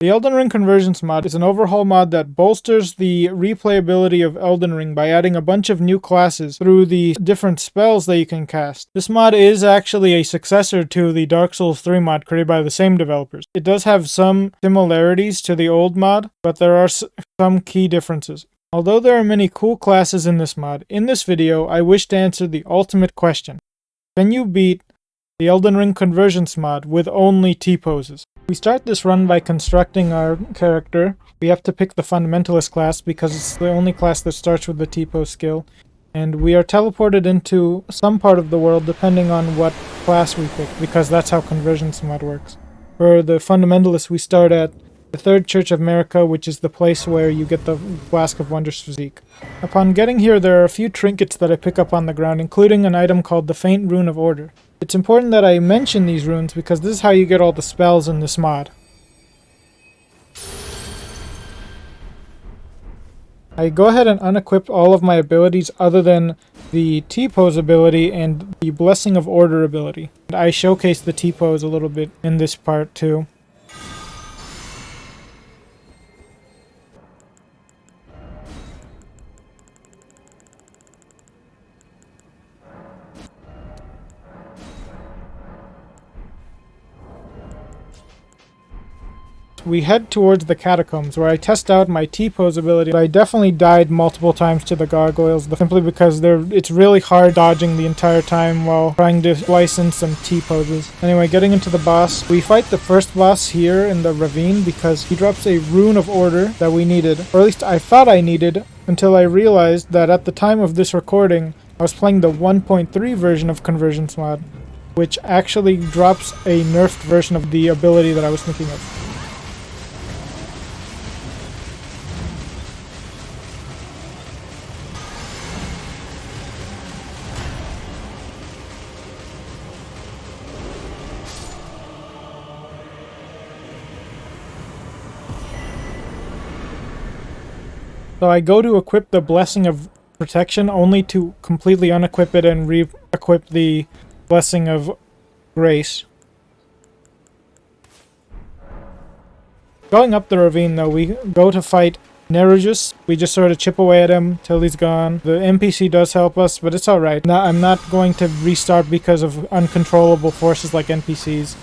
The Elden Ring Convergence mod is an overhaul mod that bolsters the replayability of Elden Ring by adding a bunch of new classes through the different spells that you can cast. This mod is actually a successor to the Dark Souls 3 mod created by the same developers. It does have some similarities to the old mod, but there are some key differences. Although there are many cool classes in this mod, in this video I wish to answer the ultimate question. Can you beat the Elden Ring Convergence mod with only T-poses? We start this run by constructing our character. We have to pick the Fundamentalist class because it's the only class that starts with the T-pose skill. And we are teleported into some part of the world depending on what class we pick, because that's how Convergence mod works. For the Fundamentalist, we start at the Third Church of America, which is the place where you get the Flask of Wondrous Physique. Upon getting here, there are a few trinkets that I pick up on the ground, including an item called the Faint Rune of Order. It's important that I mention these runes because this is how you get all the spells in this mod. I go ahead and unequip all of my abilities other than the T-pose ability and the Blessing of Order ability. And I showcase the T-pose a little bit in this part too. We head towards the catacombs, where I test out my T-pose ability. I definitely died multiple times to the gargoyles, simply because it's really hard dodging the entire time while trying to splice in some T-poses. Anyway, getting into the boss, we fight the first boss here in the ravine because he drops a Rune of Order that we needed, or at least I thought I needed, until I realized that at the time of this recording, I was playing the 1.3 version of Convergence mod, which actually drops a nerfed version of the ability that I was thinking of. So I go to equip the Blessing of Protection only to completely unequip it and re-equip the Blessing of Grace. Going up the ravine though, we go to fight Nerugus. We just sort of chip away at him till he's gone. The NPC does help us, but it's alright. I'm not going to restart because of uncontrollable forces like NPCs.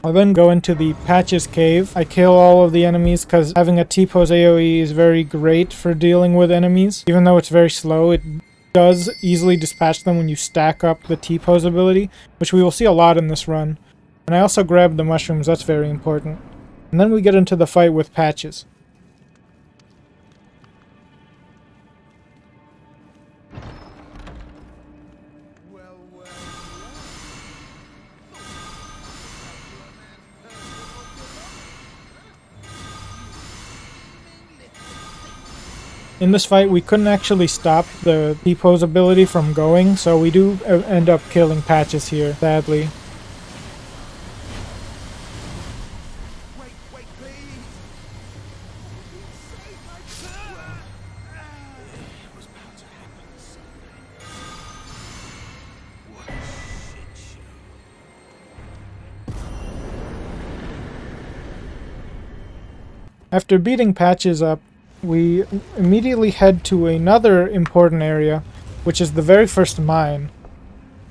I'll then go into the Patches Cave. I kill all of the enemies because having a T-pose AoE is very great for dealing with enemies. Even though it's very slow, it does easily dispatch them when you stack up the T-pose ability, which we will see a lot in this run. And I also grab the mushrooms, that's very important. And then we get into the fight with Patches. In this fight, we couldn't actually stop the T-pose ability from going, so we do end up killing Patches here, sadly. After beating Patches up, we immediately head to another important area, which is the very first mine.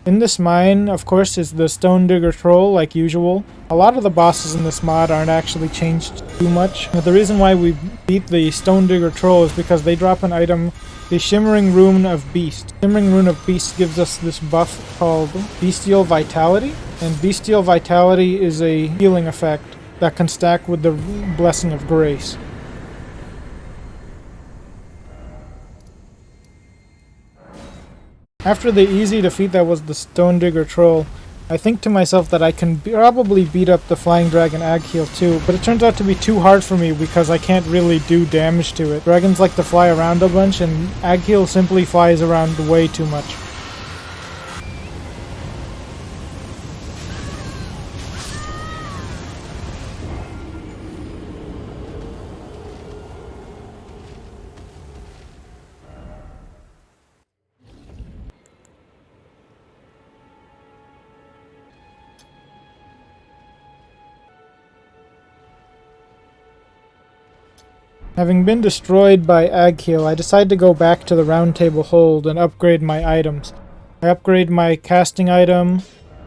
In this mine, of course, is the Stone Digger Troll, like usual. A lot of the bosses in this mod aren't actually changed too much. But the reason why we beat the Stone Digger Troll is because they drop an item, the Shimmering Rune of Beast. Shimmering Rune of Beast gives us this buff called Bestial Vitality, and Bestial Vitality is a healing effect that can stack with the Blessing of Grace. After the easy defeat that was the Stone Digger Troll, I think to myself that I can probably beat up the Flying Dragon Agheel too, but it turns out to be too hard for me because I can't really do damage to it. Dragons like to fly around a bunch, and Agheel simply flies around way too much. Having been destroyed by Agheel, I decide to go back to the Round Table Hold and upgrade my items. I upgrade my casting item.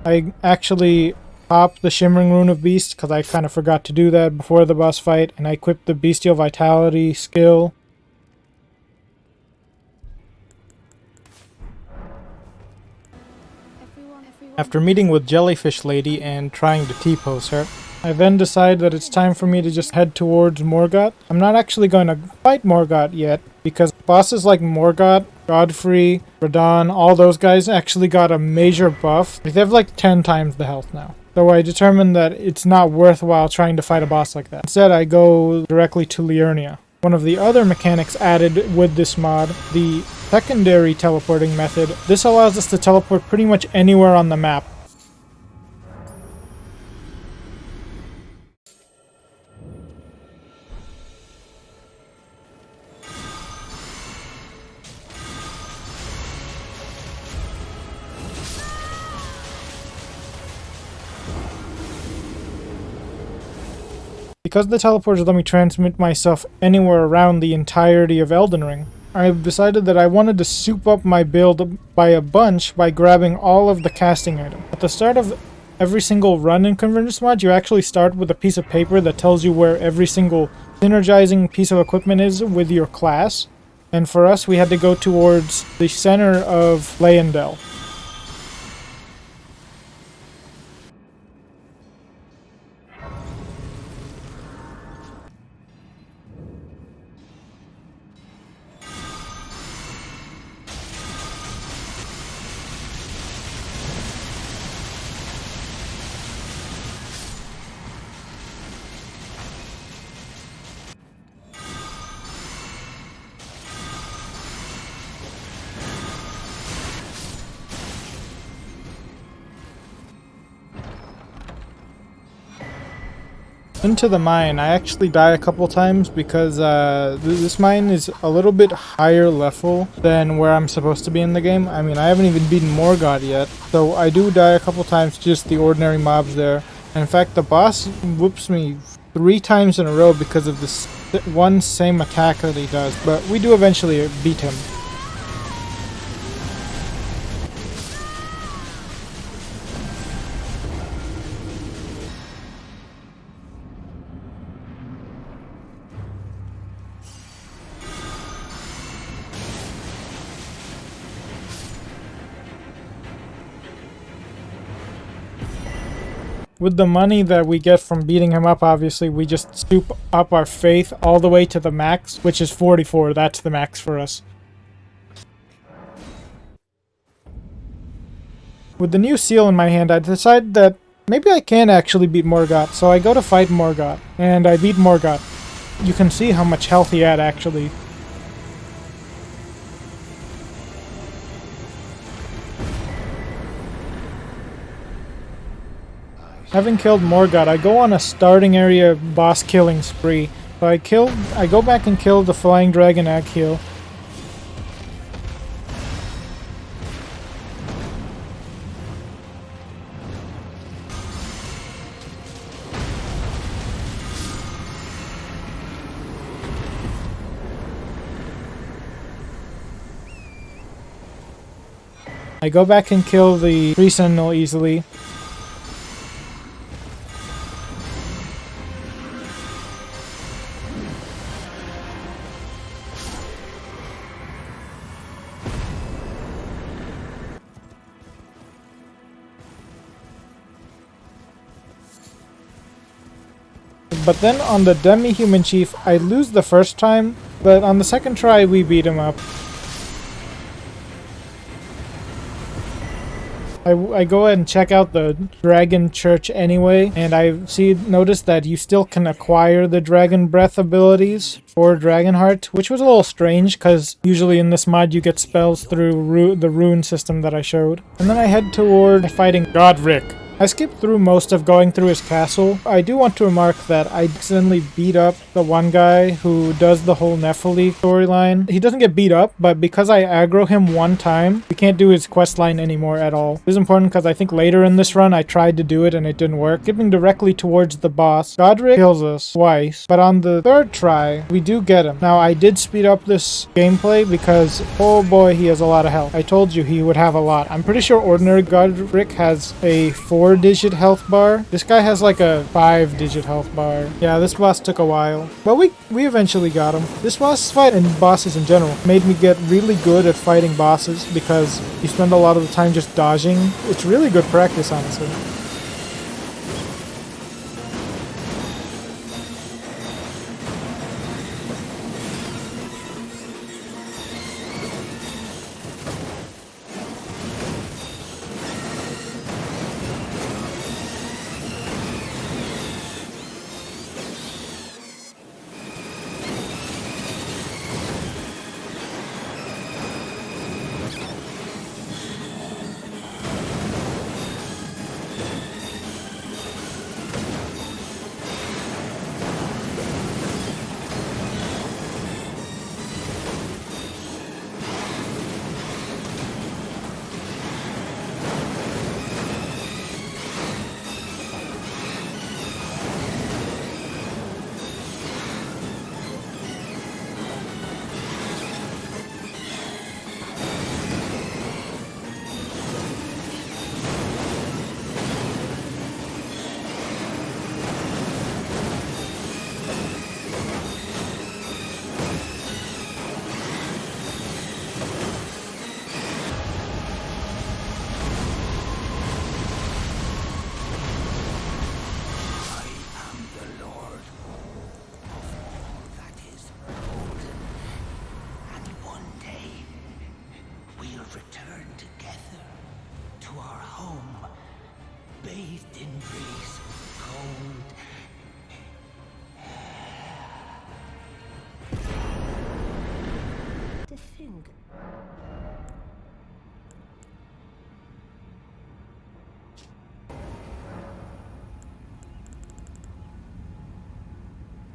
I actually pop the Shimmering Rune of Beast because I kind of forgot to do that before the boss fight, and I equip the Bestial Vitality skill. After meeting with Jellyfish Lady and trying to T-pose her, I then decide that it's time for me to just head towards Morgott. I'm not actually going to fight Morgott yet, because bosses like Morgott, Godfrey, Radahn, all those guys actually got a major buff. They have like 10 times the health now. So I determined that it's not worthwhile trying to fight a boss like that. Instead, I go directly to Liurnia. One of the other mechanics added with this mod, the secondary teleporting method. This allows us to teleport pretty much anywhere on the map. Because the teleporters let me transmit myself anywhere around the entirety of Elden Ring, I've decided that I wanted to soup up my build by a bunch by grabbing all of the casting items. At the start of every single run in Convergence mod, you actually start with a piece of paper that tells you where every single synergizing piece of equipment is with your class. And for us, we had to go towards the center of Leyendell. Into the mine, I actually die a couple times because this mine is a little bit higher level than where I'm supposed to be in the game. I mean, I haven't even beaten Morgott yet, so I do die a couple times to just the ordinary mobs there. And in fact, the boss whoops me 3 times in a row because of this one same attack that he does, but we do eventually beat him. With the money that we get from beating him up, obviously, we just soup up our faith all the way to the max, which is 44. That's the max for us. With the new seal in my hand, I decided that maybe I can actually beat Morgott, so I go to fight Morgott, and I beat Morgott. You can see how much health he had, actually. Having killed Morgott, I go on a starting area boss killing spree. So I go back and kill the flying dragon Agheel. I go back and kill the Tree Sentinel easily. But then on the Demi-Human Chief, I lose the first time, but on the second try we beat him up. I go ahead and check out the Dragon Church anyway, and I noticed that you still can acquire the Dragon Breath abilities for Dragonheart, which was a little strange, because usually in this mod you get spells through the rune system that I showed. And then I head toward fighting Godric. I skipped through most of going through his castle. I do want to remark that I accidentally beat up the one guy who does the whole Nephili storyline. He doesn't get beat up, but because I aggro him one time, we can't do his quest line anymore at all. This is important because I think later in this run I tried to do it and it didn't work. Skipping directly towards the boss, Godric kills us twice, but on the third try, we do get him. Now, I did speed up this gameplay because, oh boy, he has a lot of health. I told you he would have a lot. I'm pretty sure ordinary Godric has a 4-digit health bar. This guy has like a 5-digit health bar. Yeah, this boss took a while, but we eventually got him. This boss fight and bosses in general made me get really good at fighting bosses because you spend a lot of the time just dodging. It's really good practice, honestly.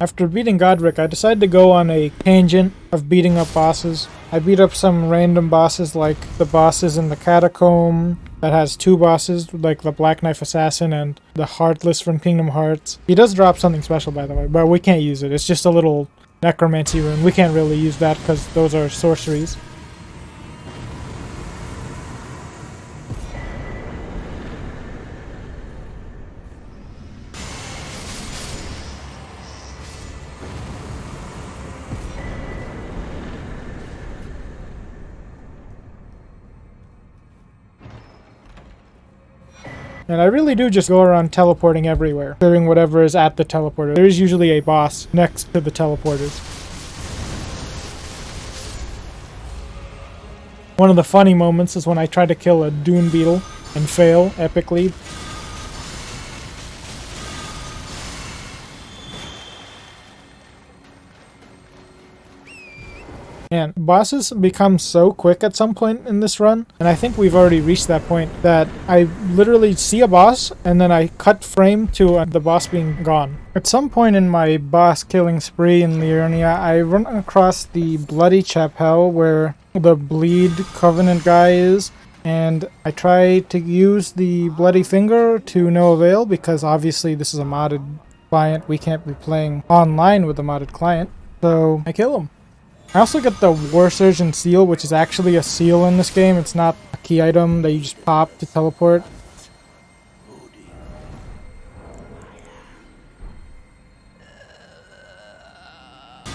After beating Godric, I decided to go on a tangent of beating up bosses. I beat up some random bosses like the bosses in the Catacomb that has 2 bosses, like the Black Knife Assassin and the Heartless from Kingdom Hearts. He does drop something special, by the way, but we can't use it. It's just a little necromancy rune. We can't really use that because those are sorceries. And I really do just go around teleporting everywhere, clearing whatever is at the teleporter. There is usually a boss next to the teleporters. One of the funny moments is when I try to kill a dune beetle and fail epically. And bosses become so quick at some point in this run, and I think we've already reached that point, that I literally see a boss and then I cut frame to the boss being gone. At some point in my boss killing spree in Liurnia, I run across the Bloody Chapel where the Bleed Covenant guy is, and I try to use the Bloody Finger to no avail because obviously this is a modded client. We can't be playing online with a modded client, so I kill him. I also get the War Surgeon Seal, which is actually a seal in this game. It's not a key item that you just pop to teleport.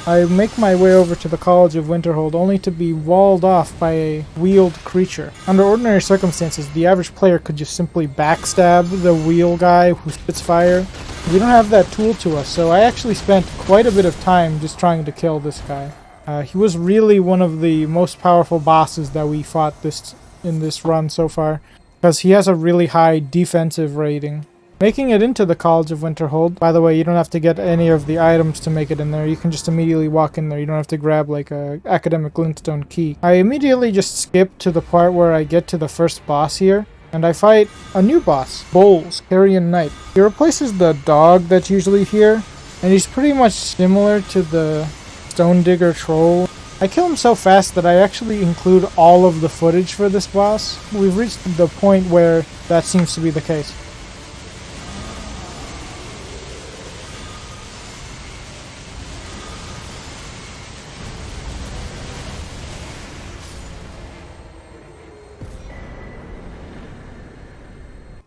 I make my way over to the College of Winterhold only to be walled off by a wheeled creature. Under ordinary circumstances, the average player could just simply backstab the wheel guy who spits fire. We don't have that tool to us, so I actually spent quite a bit of time just trying to kill this guy. He was really one of the most powerful bosses that we fought in this run so far, because he has a really high defensive rating. Making it into the College of Winterhold, by the way, you don't have to get any of the items to make it in there. You can just immediately walk in there. You don't have to grab like a academic glintstone key. I immediately just skip to the part where I get to the first boss here, and I fight a new boss, Bowls, Carrion Knight. He replaces the dog that's usually here, and he's pretty much similar to the Stone Digger Troll. I kill him so fast that I actually include all of the footage for this boss. We've reached the point where that seems to be the case.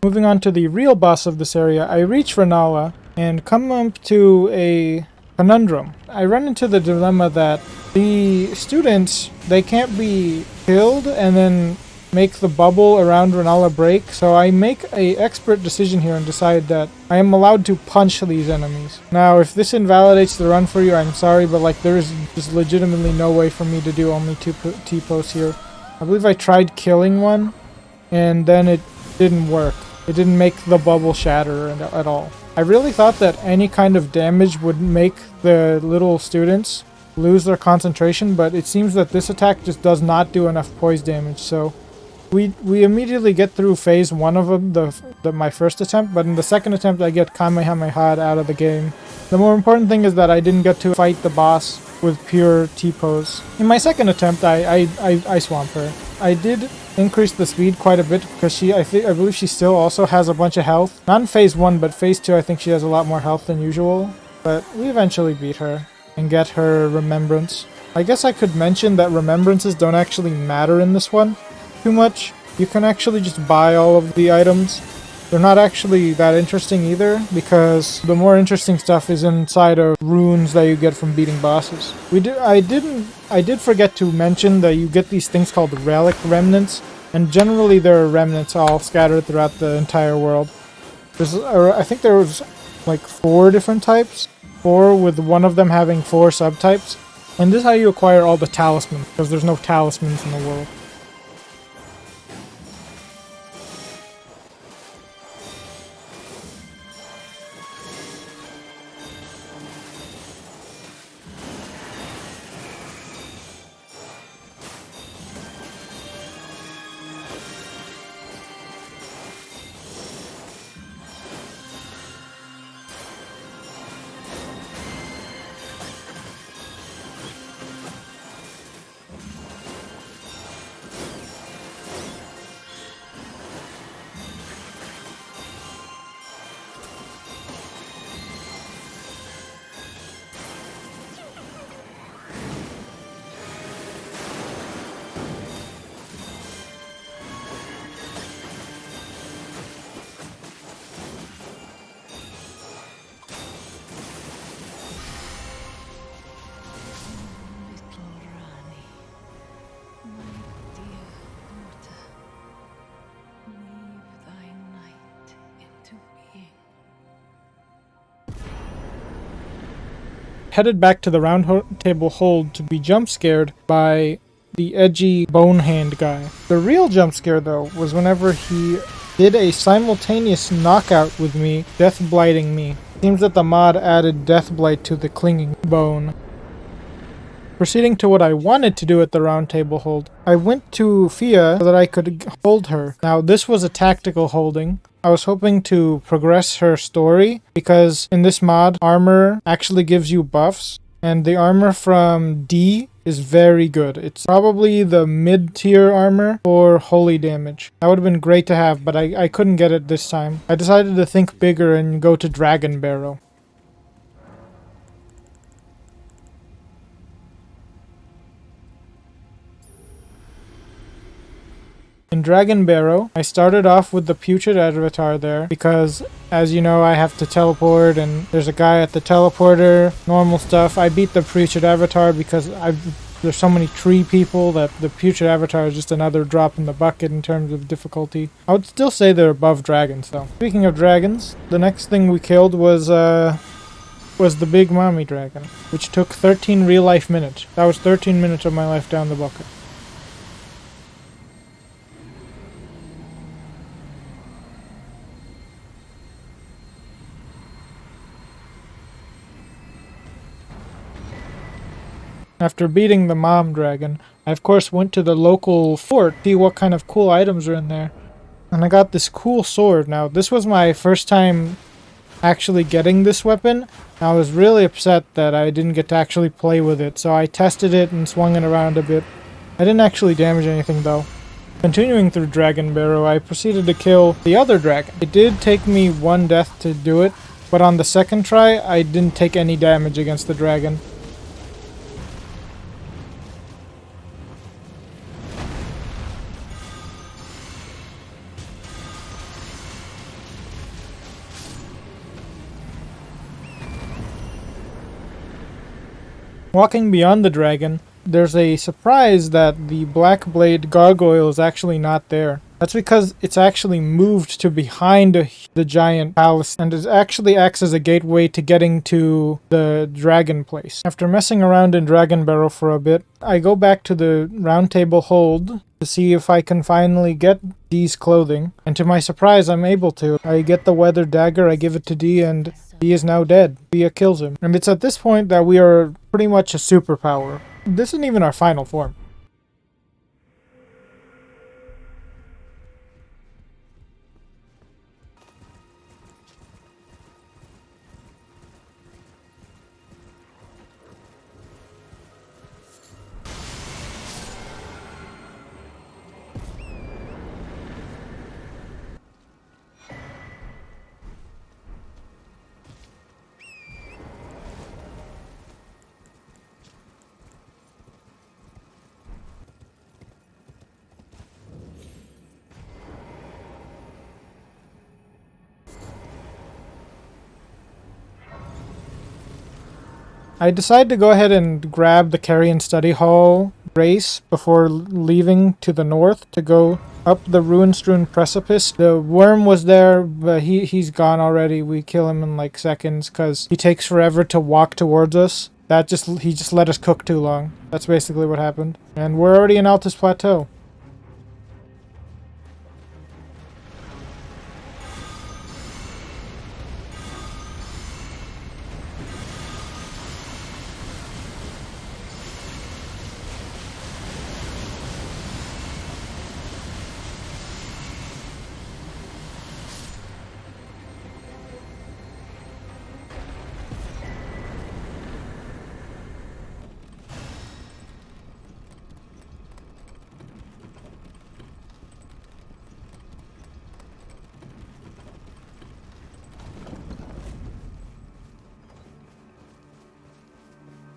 Moving on to the real boss of this area, I reach Renala and come up to a conundrum. I run into the dilemma that the students, they can't be killed and then make the bubble around Renala break, so I make a expert decision here and decide that I am allowed to punch these enemies. Now, if this invalidates the run for you, I'm sorry, but like there is just legitimately no way for me to do only 2 T-posts here. I believe I tried killing one, and then it didn't work. It didn't make the bubble shatter at all. I really thought that any kind of damage would make the little students lose their concentration, but it seems that this attack just does not do enough poise damage, so we immediately get through phase 1 of them, my first attempt, but in the second attempt I get Kamehameha out of the game. The more important thing is that I didn't get to fight the boss with pure T-pose. In my second attempt, I swamp her. I did increase the speed quite a bit because I believe she still also has a bunch of health. Not in phase 1, but phase 2 I think she has a lot more health than usual. But we eventually beat her and get her remembrance. I guess I could mention that remembrances don't actually matter in this one too much. You can actually just buy all of the items. They're not actually that interesting either, because the more interesting stuff is inside of runes that you get from beating bosses. I did forget to mention that you get these things called relic remnants, and generally there are remnants all scattered throughout the entire world. I think there was like 4 different types, 4 with one of them having 4 subtypes, and this is how you acquire all the talismans, because there's no talismans in the world. Headed back to the round table hold to be jump scared by the edgy bone hand guy. The real jump scare though was whenever he did a simultaneous knockout with me, death blighting me. Seems that the mod added death blight to the clinging bone. Proceeding to what I wanted to do at the round table hold, I went to Fia so that I could hold her. Now this was a tactical holding. I was hoping to progress her story, because in this mod, armor actually gives you buffs, and the armor from D is very good. It's probably the mid-tier armor for holy damage. That would have been great to have, but I couldn't get it this time. I decided to think bigger and go to Dragon Barrow. In Dragon Barrow, I started off with the Putrid Avatar there, because, as you know, I have to teleport, and there's a guy at the teleporter, normal stuff. I beat the Putrid Avatar because there's so many tree people that the Putrid Avatar is just another drop in the bucket in terms of difficulty. I would still say they're above dragons, though. Speaking of dragons, the next thing we killed was the Big Mommy Dragon, which took 13 real-life minutes. That was 13 minutes of my life down the bucket. After beating the mom dragon, I of course went to the local fort to see what kind of cool items are in there. And I got this cool sword. Now, this was my first time actually getting this weapon. I was really upset that I didn't get to actually play with it, so I tested it and swung it around a bit. I didn't actually damage anything though. Continuing through Dragon Barrow, I proceeded to kill the other dragon. It did take me 1 death to do it, but on the second try, I didn't take any damage against the dragon. Walking beyond the dragon, there's a surprise that the Black Blade Gargoyle is actually not there. That's because it's actually moved to behind the giant palace, and it actually acts as a gateway to getting to the dragon place. After messing around in Dragon Barrow for a bit, I go back to the Round Table Hold to see if I can finally get Dee's clothing, and to my surprise I'm able to. I get the Weather Dagger, I give it to Dee, and he is now dead. Bia kills him. And it's at this point that we are pretty much a superpower. This isn't even our final form. I decide to go ahead and grab the Carrion Study Hall race before leaving to the north to go up the ruin-strewn precipice. The worm was there, but he's gone already. We kill him in like seconds because he takes forever to walk towards us. He just let us cook too long. That's basically what happened. And we're already in Altus Plateau.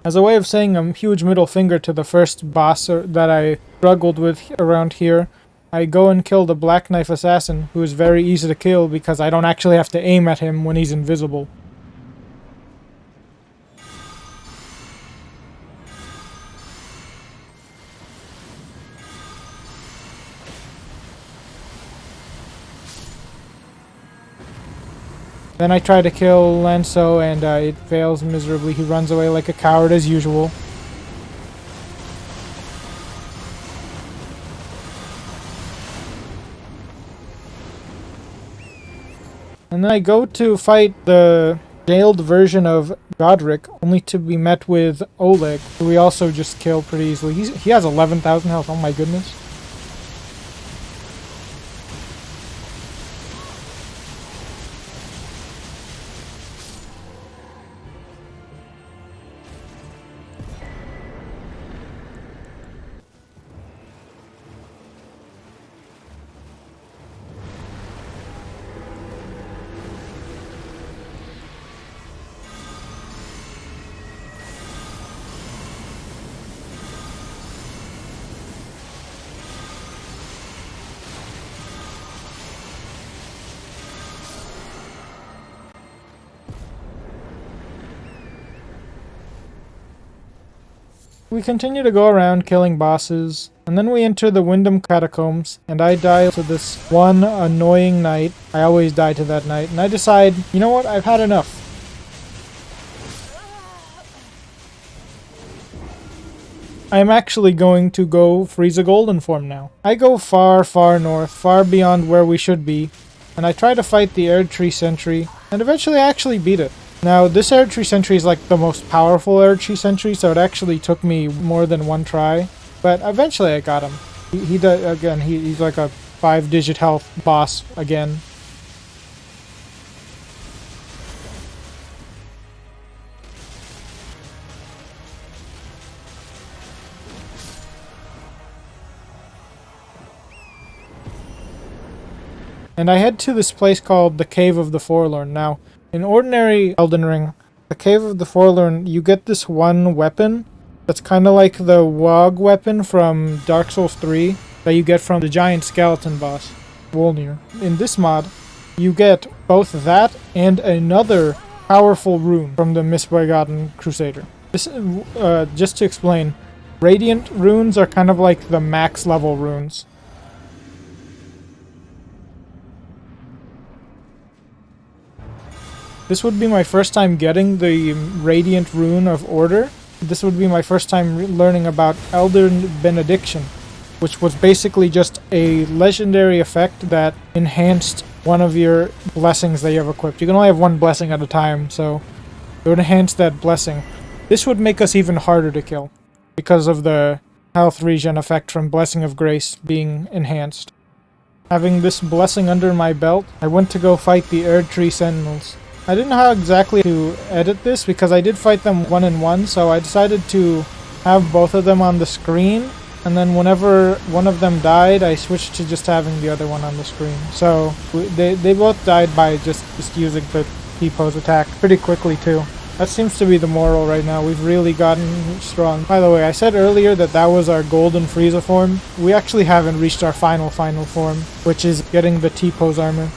As a way of saying a huge middle finger to the first boss that I struggled with around here, I go and kill the Black Knife Assassin, who is very easy to kill because I don't actually have to aim at him when he's invisible. Then I try to kill Lanso and it fails miserably. He runs away like a coward as usual. And then I go to fight the jailed version of Godric, only to be met with Oleg, who we also just kill pretty easily. He has 11,000 health, oh my goodness. We continue to go around killing bosses, and then we enter the Wyndham Catacombs, and I die to this one annoying knight. I always die to that knight, and I decide, you know what, I've had enough. I'm actually going to go freeze a golden form now. I go far, far north, far beyond where we should be, and I try to fight the Erdtree Sentry, and eventually I actually beat it. Now, this Erdtree Sentry is like the most powerful Erdtree Sentry, so it actually took me more than one try. But eventually I got him. He does, again, he's like a 5-digit health boss again. And I head to this place called the Cave of the Forlorn. Now, in ordinary Elden Ring, the Cave of the Forlorn, you get this one weapon that's kind of like the Wog weapon from Dark Souls 3 that you get from the giant skeleton boss, Wolnir. In this mod, you get both that and another powerful rune from the Misbegotten Crusader. This, just to explain, Radiant runes are kind of like the max level runes. This would be my first time getting the Radiant Rune of Order. This would be my first time learning about Elden Benediction, which was basically just a legendary effect that enhanced one of your blessings that you have equipped. You can only have one blessing at a time, so it would enhance that blessing. This would make us even harder to kill, because of the health regen effect from Blessing of Grace being enhanced. Having this blessing under my belt, I went to go fight the Erdtree Sentinels. I didn't know how exactly to edit this because I did fight them 1-on-1, so I decided to have both of them on the screen, and then whenever one of them died, I switched to just having the other one on the screen. So they both died by just using the T-pose attack pretty quickly too. That seems to be the moral right now. We've really gotten strong. By the way, I said earlier that that was our golden Frieza form. We actually haven't reached our final form, which is getting the T-pose armor.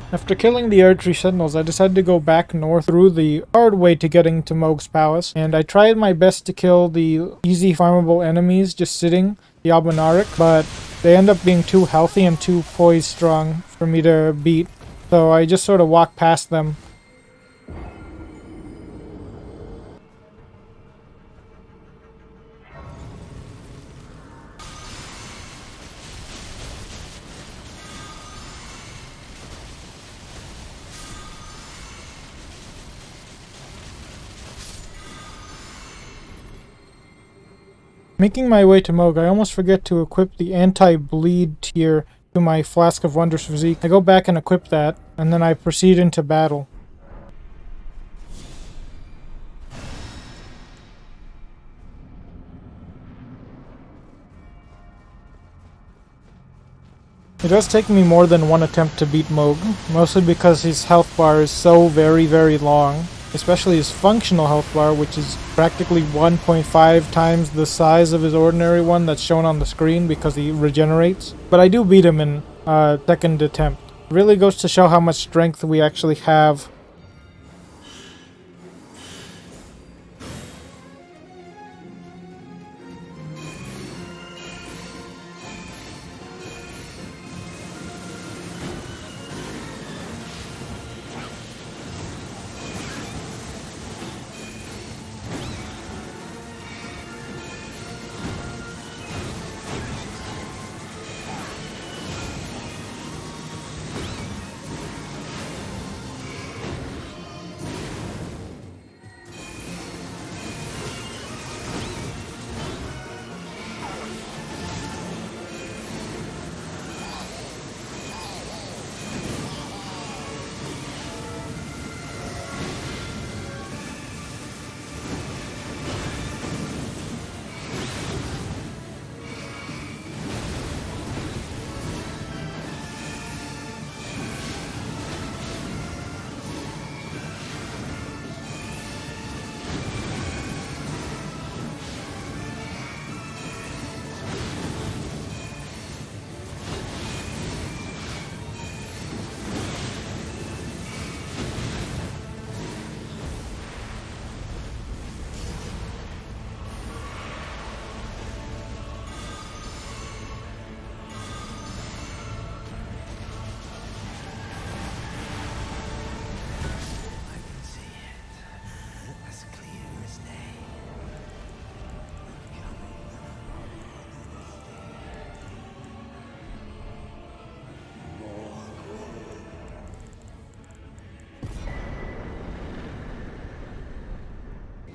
After killing the Erdtree Sentinels, I decided to go back north through the hard way to getting to Mohg's palace, and I tried my best to kill the easy farmable enemies just sitting, the Albinauric, but they end up being too healthy and too poise strong for me to beat, so I just sort of walked past them. Making my way to Mohg, I almost forget to equip the anti-bleed tier to my Flask of Wondrous Physique. I go back and equip that, and then I proceed into battle. It does take me more than one attempt to beat Mohg, mostly because his health bar is so very long. Especially his functional health bar, which is practically 1.5 times the size of his ordinary one that's shown on the screen because he regenerates. But I do beat him in second attempt. It really goes to show how much strength we actually have.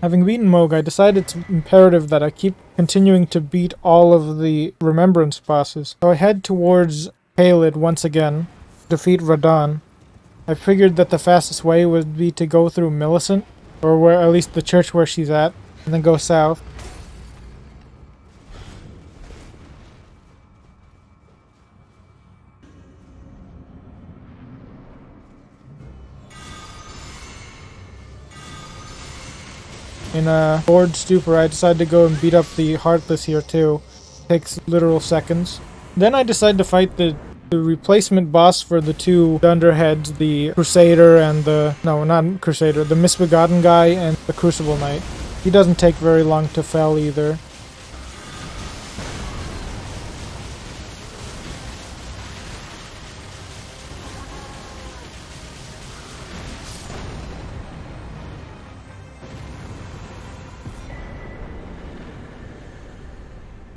Having beaten Moog, I decided it's imperative that I keep continuing to beat all of the Remembrance bosses. So I head towards Caelid once again, defeat Radahn. I figured that the fastest way would be to go through Millicent, or where at least the church where she's at, and then go south. In a bored stupor, I decide to go and beat up the Heartless here too. Takes literal seconds. Then I decide to fight the replacement boss for the two Dunderheads, the Crusader and the... no, not Crusader, the Misbegotten guy and the Crucible Knight. He doesn't take very long to fell either.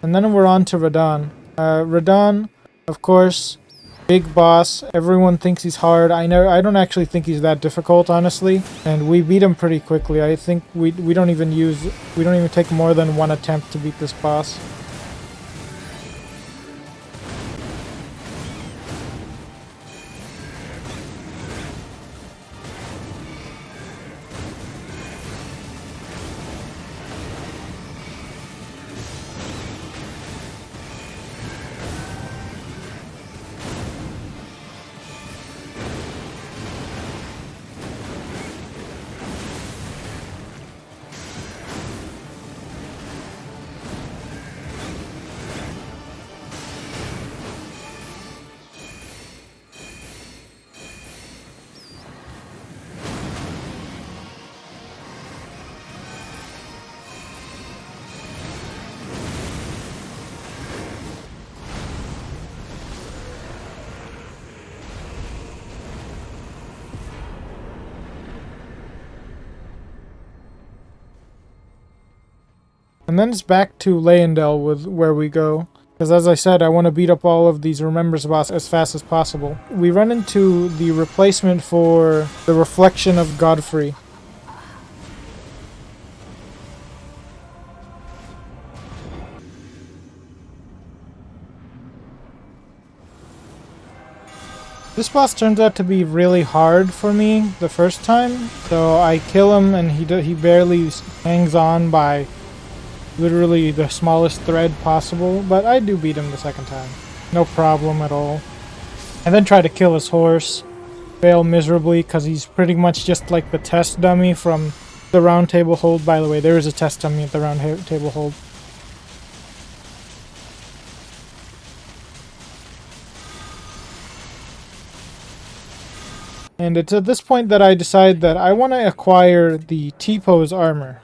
And then we're on to Radahn. Radahn, of course, big boss. Everyone thinks he's hard. I don't actually think he's that difficult, honestly. And we beat him pretty quickly. I think we don't even take more than one attempt to beat this boss. And then it's back to Leyendell with where we go. Because as I said, I want to beat up all of these Remembrance boss as fast as possible. We run into the replacement for the Reflection of Godfrey. This boss turns out to be really hard for me the first time. So I kill him and he barely hangs on by literally the smallest thread possible, but I do beat him the second time. No problem at all. And then try to kill his horse. Fail miserably because he's pretty much just like the test dummy from the Round Table Hold. By the way, there is a test dummy at the Round Table Hold. And it's at this point that I decide that I want to acquire the T-Pose armor.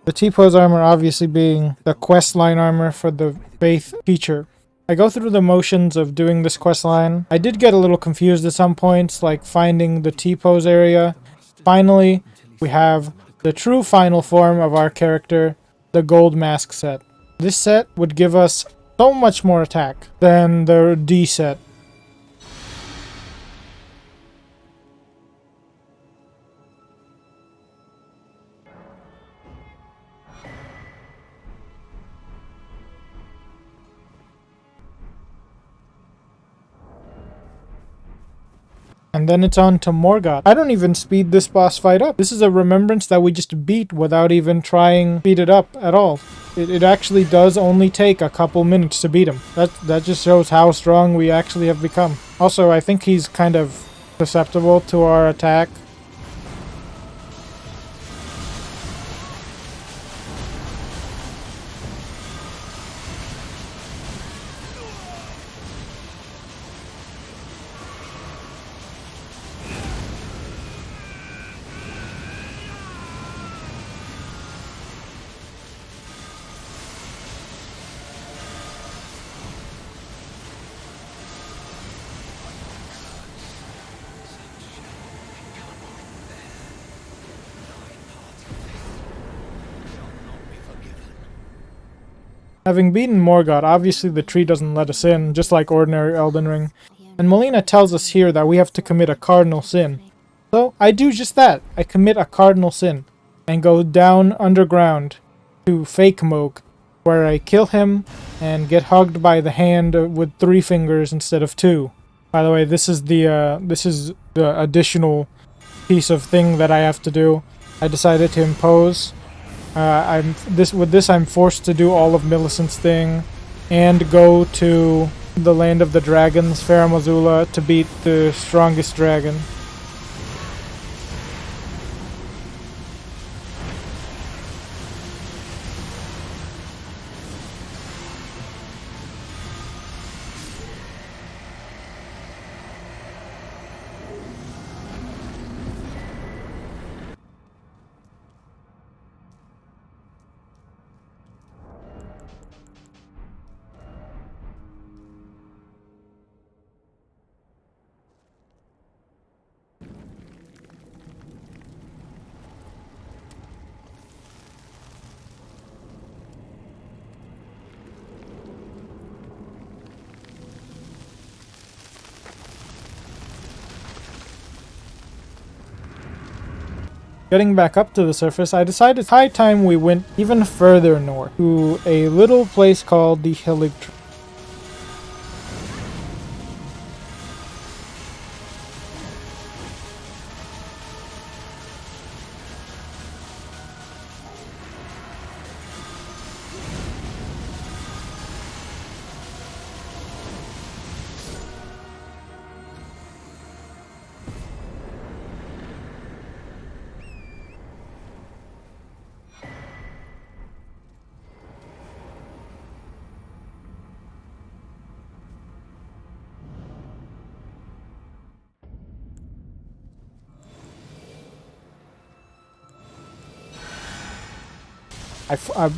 The T-Pose armor obviously being the questline armor for the Faith feature. I go through the motions of doing this questline. I did get a little confused at some points, like finding the T-Pose area. Finally, we have the true final form of our character, the Gold Mask set. This set would give us so much more attack than the D set. And then it's on to Morgoth. I don't even speed this boss fight up. This is a Remembrance that we just beat without even trying to speed it up at all. It actually does only take a couple minutes to beat him. That just shows how strong we actually have become. Also, I think he's kind of susceptible to our attack. Having beaten Morgoth, obviously the tree doesn't let us in, just like ordinary Elden Ring. And Melina tells us here that we have to commit a cardinal sin. So I do just that. I commit a cardinal sin. and go down underground to Fake Moog, where I kill him and get hugged by the hand with 3 fingers instead of 2. By the way, this is the additional piece of thing that I have to do. I decided to impose. I'm forced to do all of Millicent's thing and go to the land of the dragons, Faramazula, to beat the strongest dragon. Getting back up to the surface, I decided it's high time we went even further north to a little place called the linktr.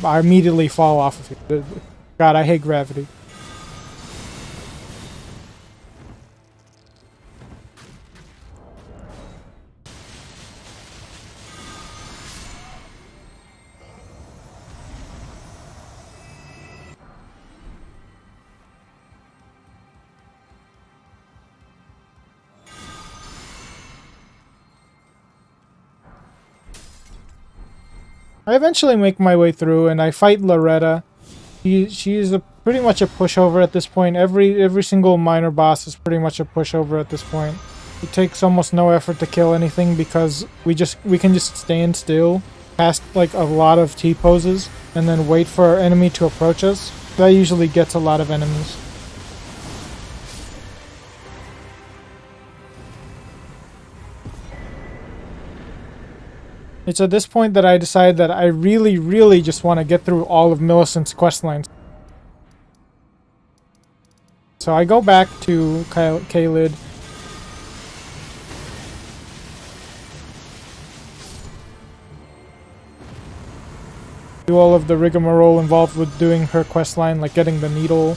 I immediately fall off of it. God, I hate gravity. I eventually make my way through and I fight Loretta. She's pretty much a pushover at this point. Every single minor boss is pretty much a pushover at this point. It takes almost no effort to kill anything because we can just stand still, cast like a lot of T-poses, and then wait for our enemy to approach us. That usually gets a lot of enemies. It's at this point that I decide that I really just want to get through all of Millicent's questlines. So I go back to Caelid. Do all of the rigmarole involved with doing her questline, like getting the needle.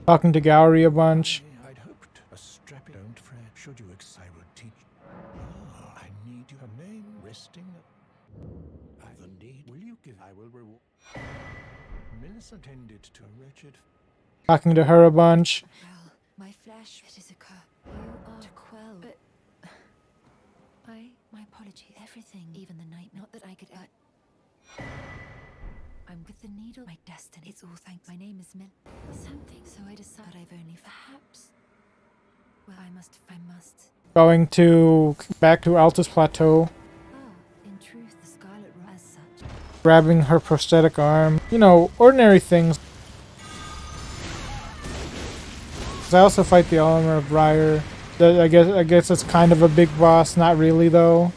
Talking to Gowry a bunch. I'd hoped a strappy. Don't fret. Should you I would teach. I need your name resting. The need. Will you give? I will reward. Millicent ended to a wretched. Talking to her a bunch. Well, my flesh, it is a curse. You are to quell. But my apologies. Everything, even the night. Not that I could. I'm with the needle. My destiny. It's all thanks. My name is Mill. Something. So I decided I've only perhaps. Well, I must. Going back to Altus Plateau. In truth, the Scarlet Rose as such. Grabbing her prosthetic arm. You know, ordinary things. I also fight the Armor of Briar. I guess it's kind of a big boss. Not really though.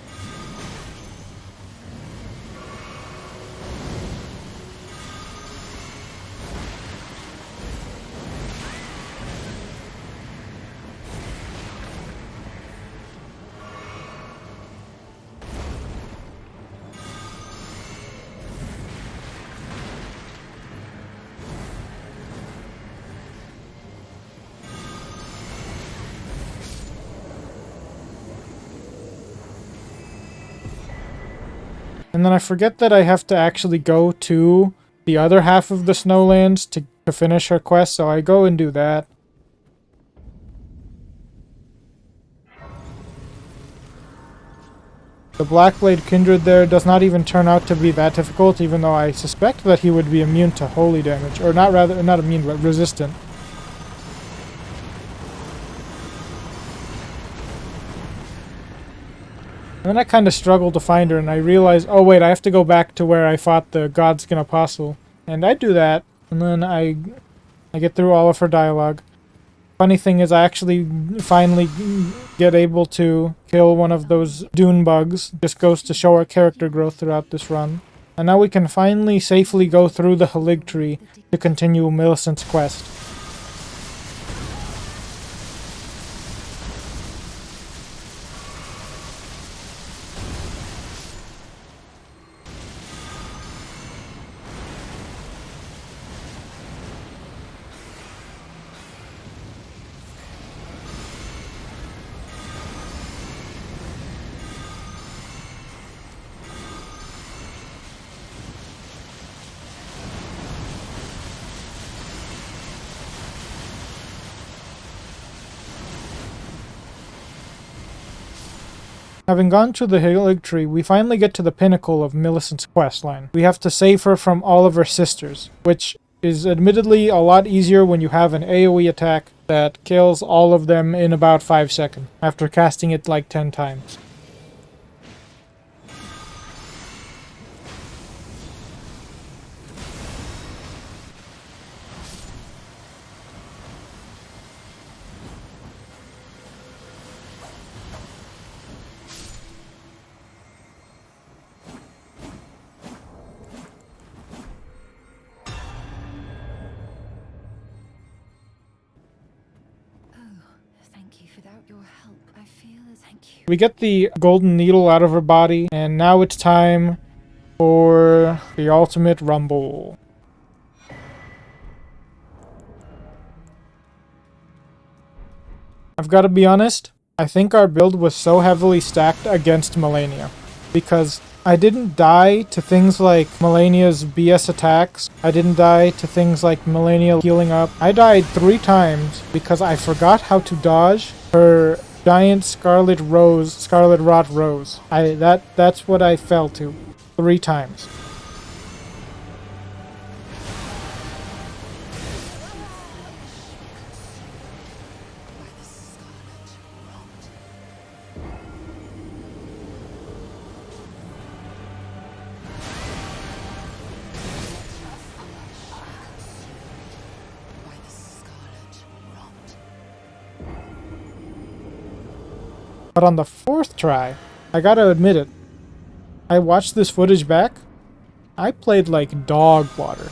And then I forget that I have to actually go to the other half of the Snowlands to finish her quest, so I go and do that. The Blackblade Kindred there does not even turn out to be that difficult, even though I suspect that he would be immune to holy damage. Or not immune, but resistant. And then I kind of struggled to find her, and I realized, oh wait, I have to go back to where I fought the Godskin Apostle. And I do that, and then I get through all of her dialogue. Funny thing is, I actually finally get able to kill one of those dune bugs. Just goes to show our character growth throughout this run. And now we can finally safely go through the Halig Tree to continue Millicent's quest. Having gone through the Halig Tree, we finally get to the pinnacle of Millicent's questline. We have to save her from all of her sisters, which is admittedly a lot easier when you have an AoE attack that kills all of them in about 5 seconds, after casting it like 10 times. We get the golden needle out of her body, and now it's time for the ultimate rumble. I've got to be honest, I think our build was so heavily stacked against Malenia, because I didn't die to things like Malenia's BS attacks. I didn't die to things like Malenia healing up. I died 3 times because I forgot how to dodge her giant scarlet rot rose. That's what I fell to 3 times. But on the 4th try, I gotta admit it, I watched this footage back, I played like dog water.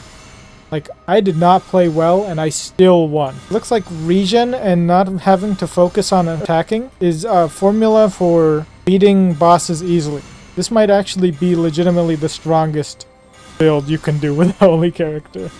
Like, I did not play well, and I still won. Looks like regen and not having to focus on attacking is a formula for beating bosses easily. This might actually be legitimately the strongest build you can do with a holy character.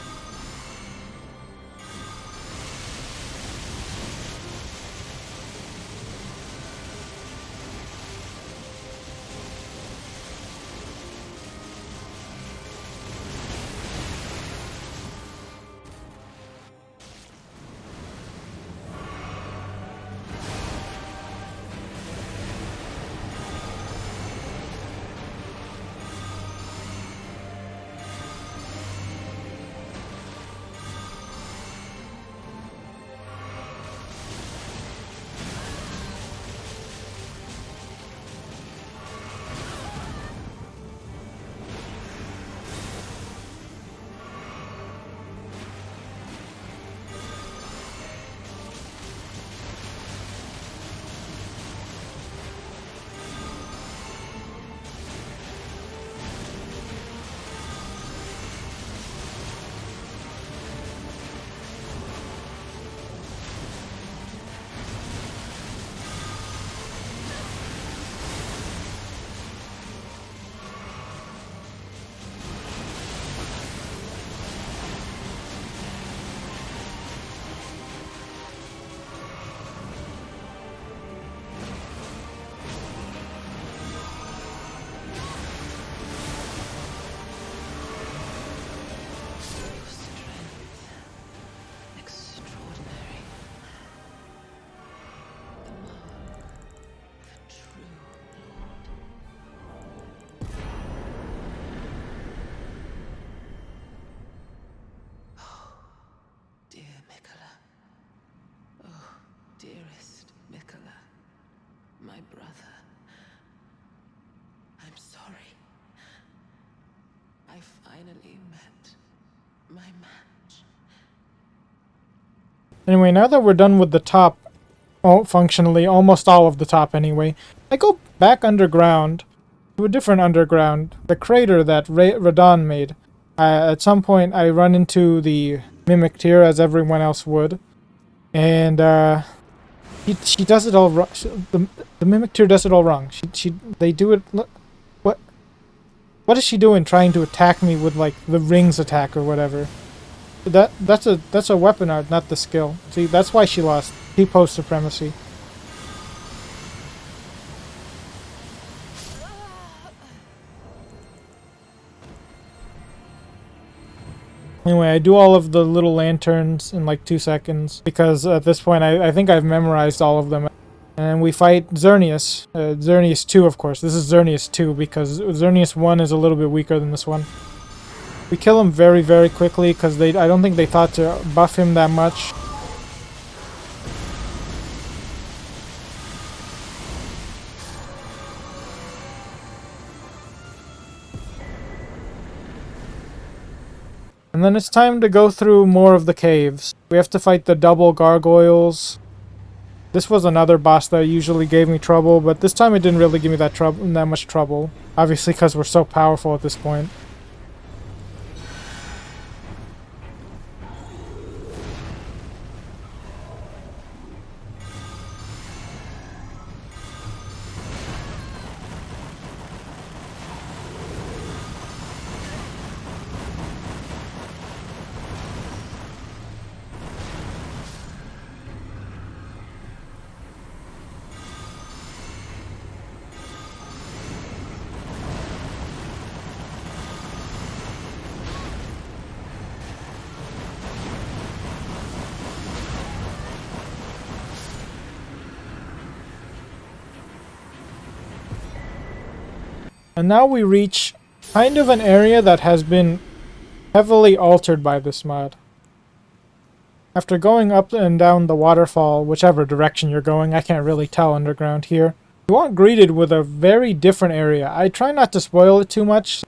my brother. I'm sorry. I finally met my match. Anyway, now that we're done with the top, functionally, almost all of the top anyway, I go back underground to a different underground, the crater that Radon made. At some point, I run into the Mimic Tear, as everyone else would, and she does it all wrong. The Mimic Tear does it all wrong. They do it. What is she doing? Trying to attack me with like the rings attack or whatever? That's a weapon art, not the skill. See, that's why she lost. T-pose supremacy. Anyway, I do all of the little lanterns in like 2 seconds because at this point I think I've memorized all of them. And we fight Xerneas. Xerneas 2, of course. This is Xerneas 2 because Xerneas 1 is a little bit weaker than this one. We kill him very, very quickly because I don't think they thought to buff him that much. And then it's time to go through more of the caves. We have to fight the double gargoyles. This was another boss that usually gave me trouble, but this time it didn't really give me that much trouble. Obviously because we're so powerful at this point. And now we reach kind of an area that has been heavily altered by this mod. After going up and down the waterfall, whichever direction you're going, I can't really tell underground here, you aren't greeted with a very different area. I try not to spoil it too much.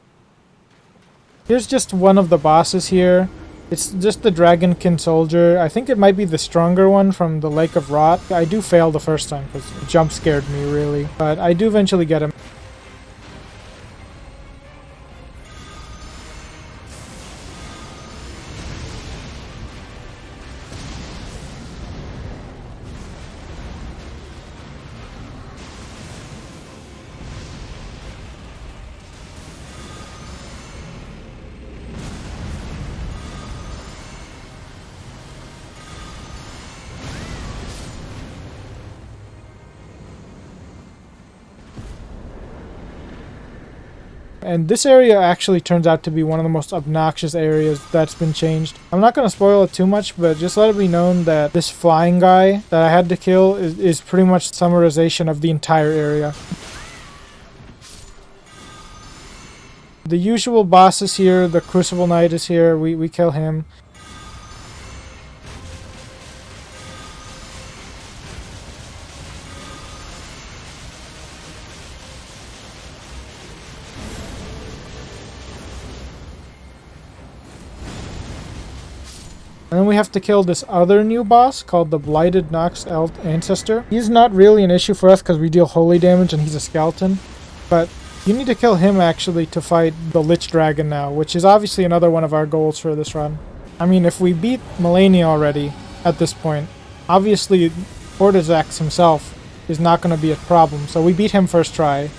Here's just one of the bosses here. It's just the Dragonkin soldier. I think it might be the stronger one from the Lake of Rot. I do fail the first time because it jump scared me really, but I do eventually get him. And this area actually turns out to be one of the most obnoxious areas that's been changed. I'm not going to spoil it too much, but just let it be known that this flying guy that I had to kill is pretty much summarization of the entire area. The usual boss is here, the Crucible Knight is here, we kill him. And then we have to kill this other new boss called the Blighted Nox Ancestor. He's not really an issue for us because we deal holy damage and he's a skeleton. But you need to kill him actually to fight the Lich Dragon now, which is obviously another one of our goals for this run. I mean, if we beat Melania already at this point, obviously Ortizax himself is not going to be a problem. So we beat him first try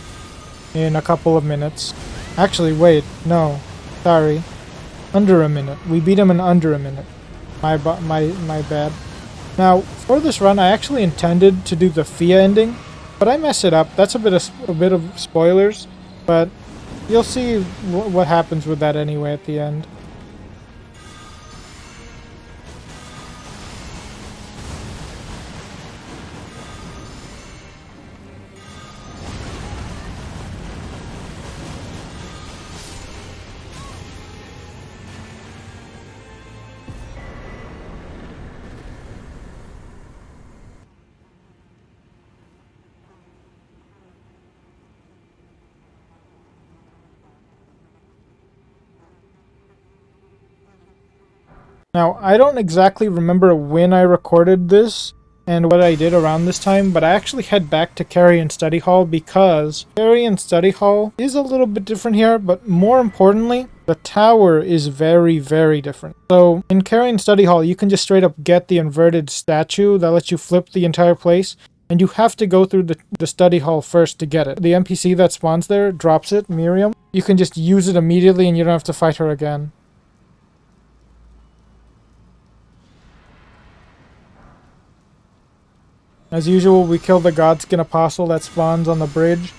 in a couple of minutes. Actually, wait, no, sorry. Under a minute. We beat him in under a minute. My bad. Now, for this run, I actually intended to do the Fia ending, but I messed it up. That's a bit of spoilers, but you'll see what happens with that anyway at the end. Now, I don't exactly remember when I recorded this and what I did around this time, but I actually head back to Carrion Study Hall because Carrion Study Hall is a little bit different here, but more importantly, the tower is very, very different. So in Carrion Study Hall, you can just straight up get the inverted statue that lets you flip the entire place, and you have to go through the study hall first to get it. The NPC that spawns there drops it, Miriam. You can just use it immediately and you don't have to fight her again. As usual, we kill the Godskin Apostle that spawns on the bridge.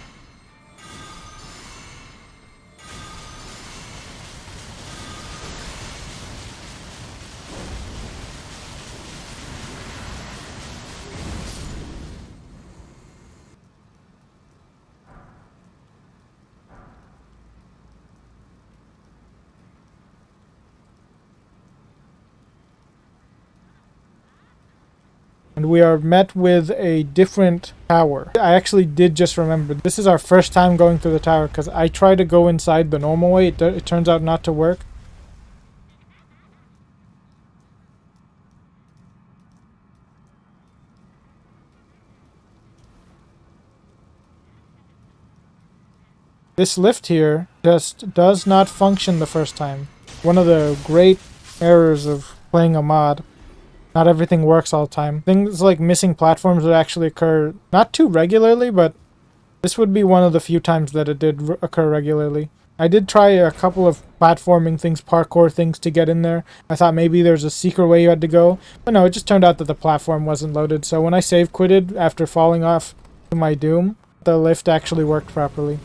And we are met with a different tower. I actually did just remember, this is our first time going through the tower because I tried to go inside the normal way. It turns out not to work. This lift here just does not function the first time. One of the great errors of playing a mod. Not everything works all the time. Things like missing platforms would actually occur not too regularly, but this would be one of the few times that it did occur regularly. I did try a couple of platforming things, parkour things to get in there. I thought maybe there's a secret way you had to go, but no, it just turned out that the platform wasn't loaded. So when I save quitted after falling off to my doom, the lift actually worked properly.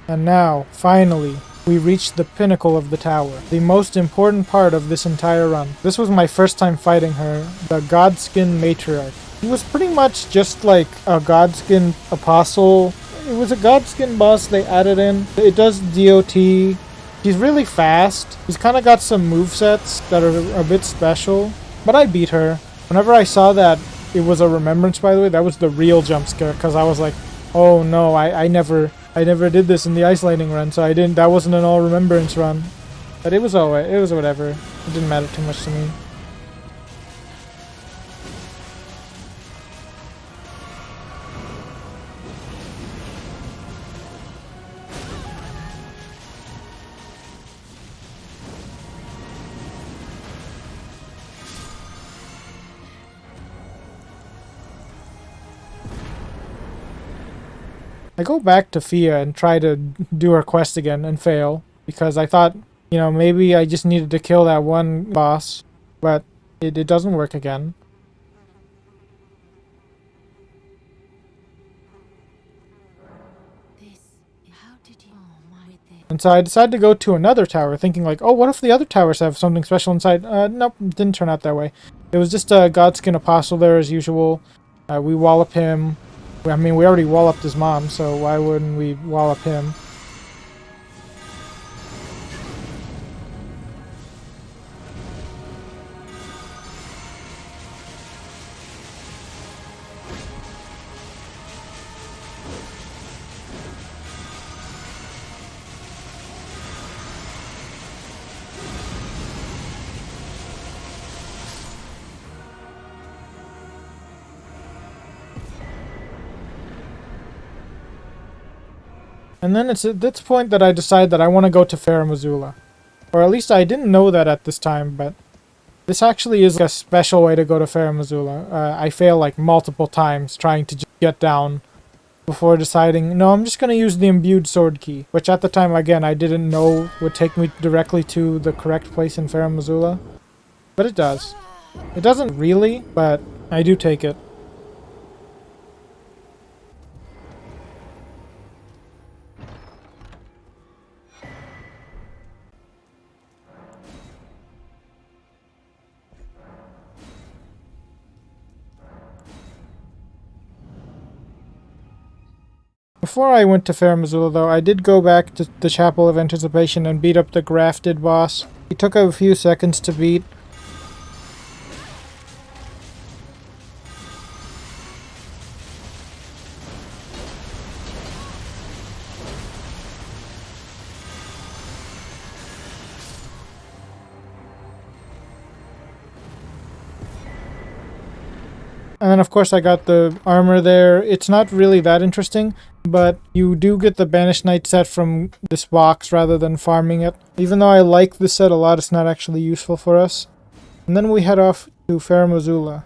And now, finally, we reached the pinnacle of the tower, the most important part of this entire run. This was my first time fighting her, the Godskin Matriarch. He was pretty much just like a Godskin Apostle. It was a Godskin boss they added in. It does DOT. He's really fast. He's kind of got some movesets that are a bit special. But I beat her. Whenever I saw that it was a remembrance, by the way, that was the real jump scare, because I was like, oh no, I never did this in the isolating run, so that wasn't an all remembrance run. But it was alright, it was whatever. It didn't matter too much to me. I go back to Fia and try to do her quest again and fail, because I thought, maybe I just needed to kill that one boss, but it doesn't work again. And so I decided to go to another tower, thinking like, oh, what if the other towers have something special inside? Nope, didn't turn out that way. It was just a Godskin Apostle there as usual. We wallop him. I mean, we already walloped his mom, so why wouldn't we wallop him? And then it's at this point that I decide that I want to go to Fair Missoula. Or at least I didn't know that at this time, but this actually is a special way to go to Fair Missoula. I fail like multiple times trying to just get down before deciding, no, I'm just going to use the imbued sword key, which at the time, again, I didn't know would take me directly to the correct place in Fair Missoula. But it does. It doesn't really, but I do take it. Before I went to Fair Missoula, though, I did go back to the Chapel of Anticipation and beat up the grafted boss. He took a few seconds to beat. And then of course I got the armor there. It's not really that interesting, but you do get the Banished Knight set from this box rather than farming it. Even though I like this set a lot, it's not actually useful for us. And then we head off to Farum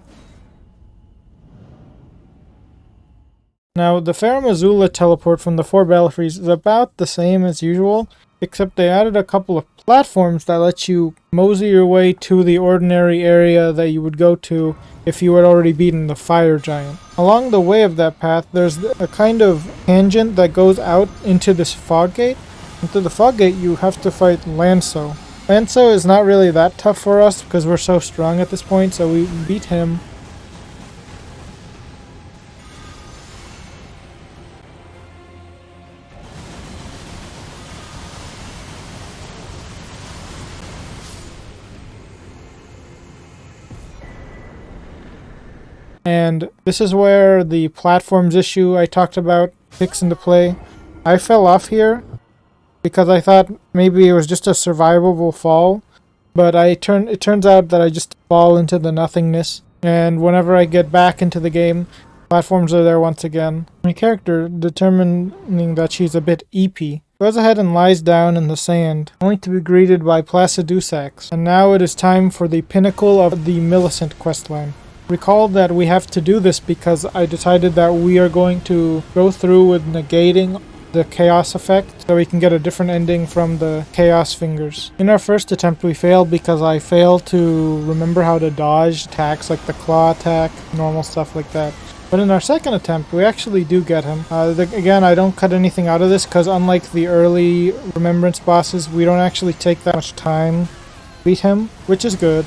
Now, the Farum teleport from the 4 Belfries is about the same as usual, except they added a couple of platforms that let you mosey your way to the ordinary area that you would go to if you had already beaten the Fire Giant. Along the way of that path, there's a kind of tangent that goes out into this fog gate. And through the fog gate, you have to fight Lanso. Lanso is not really that tough for us because we're so strong at this point, so we beat him. And this is where the platforms issue I talked about kicks into play. I fell off here because I thought maybe it was just a survivable fall, but it turns out that I just fall into the nothingness. And whenever I get back into the game, platforms are there once again. My character, determining that she's a bit eepy, goes ahead and lies down in the sand, only to be greeted by Placidusax. And now it is time for the pinnacle of the Millicent questline. Recall that we have to do this because I decided that we are going to go through with negating the chaos effect so we can get a different ending from the chaos fingers. In our first attempt we failed because I failed to remember how to dodge attacks like the claw attack, normal stuff like that. But in our second attempt we actually do get him. Again, I don't cut anything out of this because unlike the early Remembrance bosses, we don't actually take that much time to beat him, which is good.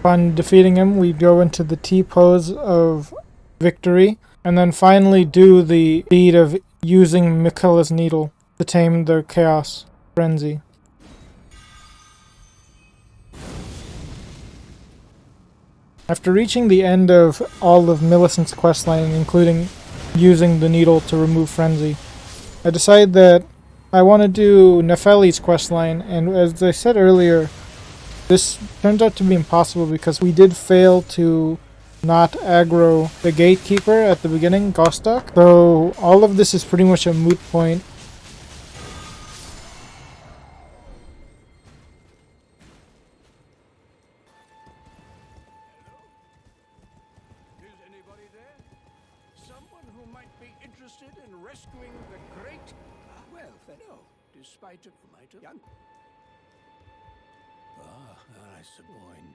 Upon defeating him, we go into the T-pose of victory, and then finally do the deed of using Miquella's needle to tame the chaos frenzy. After reaching the end of all of Millicent's questline, including using the needle to remove frenzy, I decide that I want to do Nefeli's questline, and as I said earlier, this turns out to be impossible because we did fail to not aggro the gatekeeper at the beginning, Gostok. So all of this is pretty much a moot point. Is anybody there? Someone who might be interested in rescuing the great... Well, no. Despite it, might have... I suppose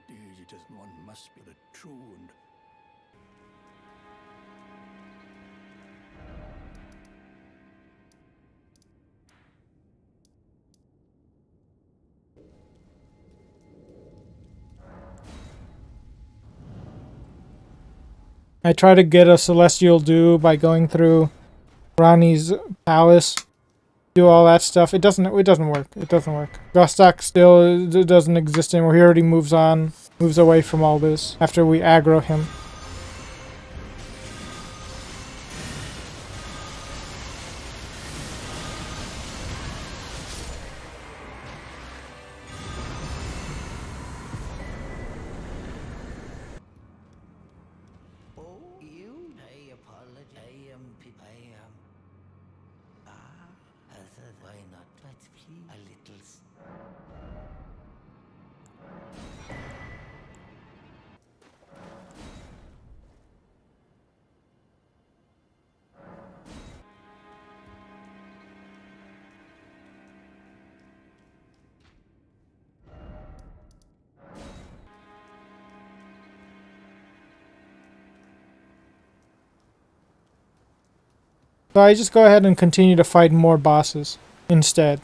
indeed it is one must be the true and I try to get a celestial dew by going through Rani's palace, do all that stuff. It doesn't work. It doesn't work. Gostak still doesn't exist anymore. He already moves away from all this after we aggro him. I apologize. Why not? But please, a little. So I just go ahead and continue to fight more bosses instead.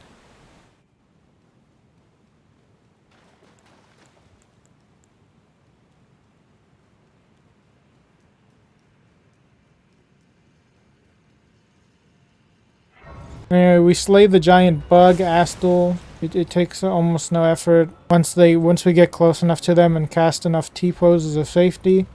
Anyway, we slay the giant bug, Astel. It takes almost no effort. Once we get close enough to them and cast enough T-poses of safety.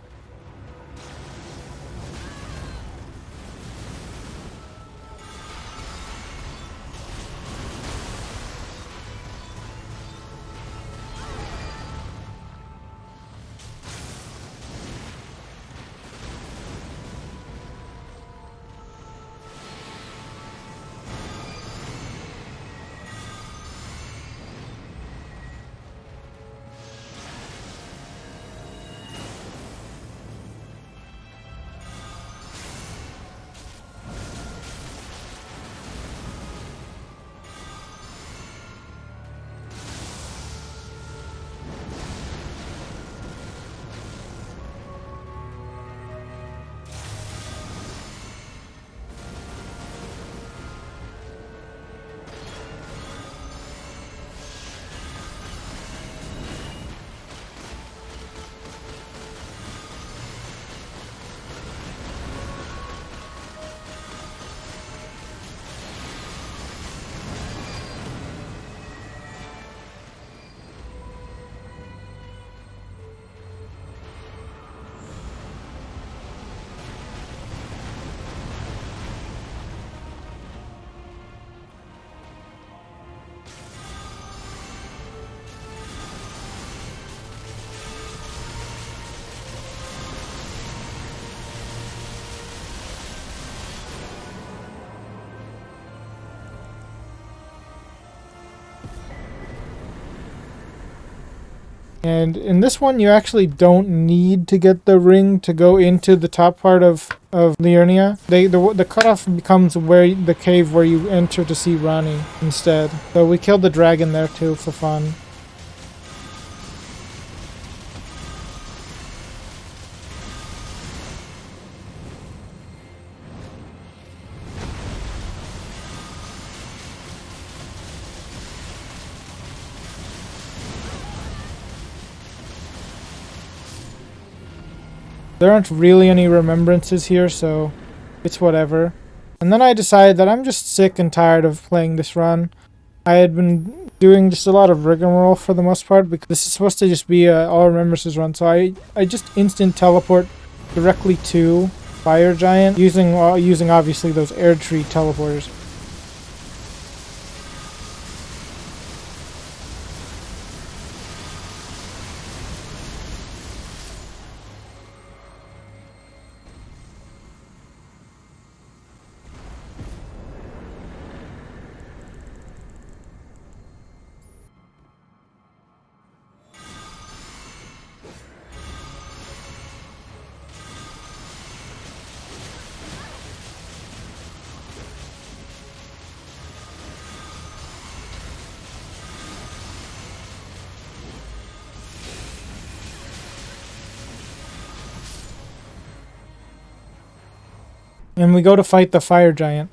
And in this one, you actually don't need to get the ring to go into the top part of Liurnia. The cutoff becomes where the cave where you enter to see Rani instead. So we killed the dragon there too for fun. There aren't really any remembrances here, so it's whatever. And then I decided that I'm just sick and tired of playing this run. I had been doing just a lot of rigmarole for the most part, because this is supposed to just be a all remembrances run, so I just instant teleport directly to Fire Giant, using obviously those air tree teleporters. And we go to fight the fire giant.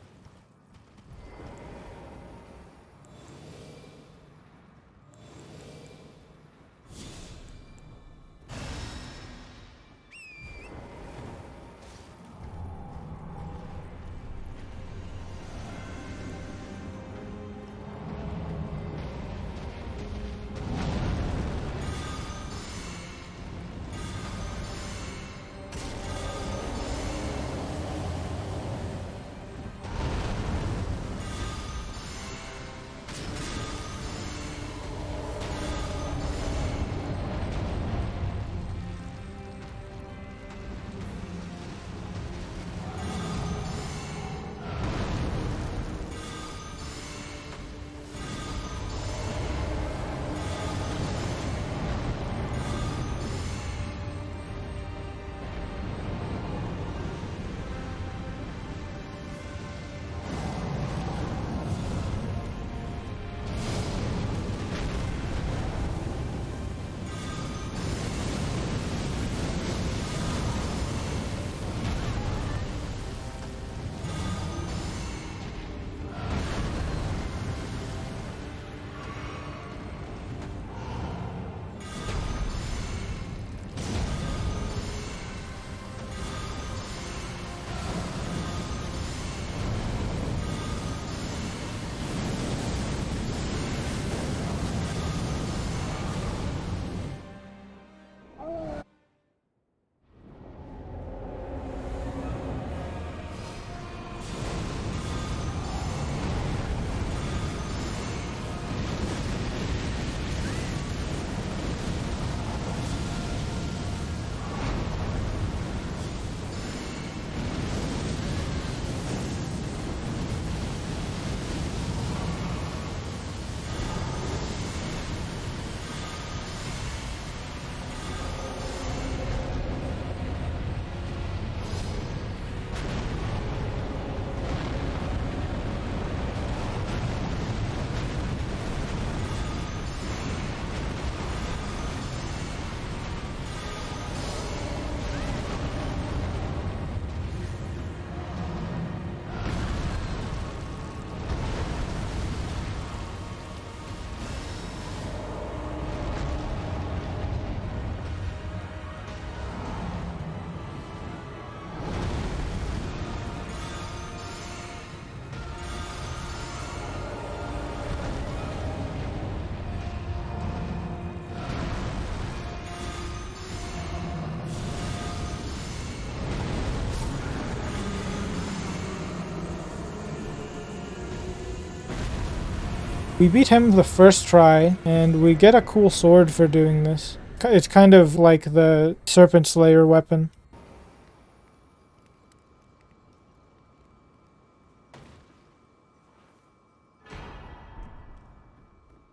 We beat him the first try, and we get a cool sword for doing this. It's kind of like the Serpent Slayer weapon.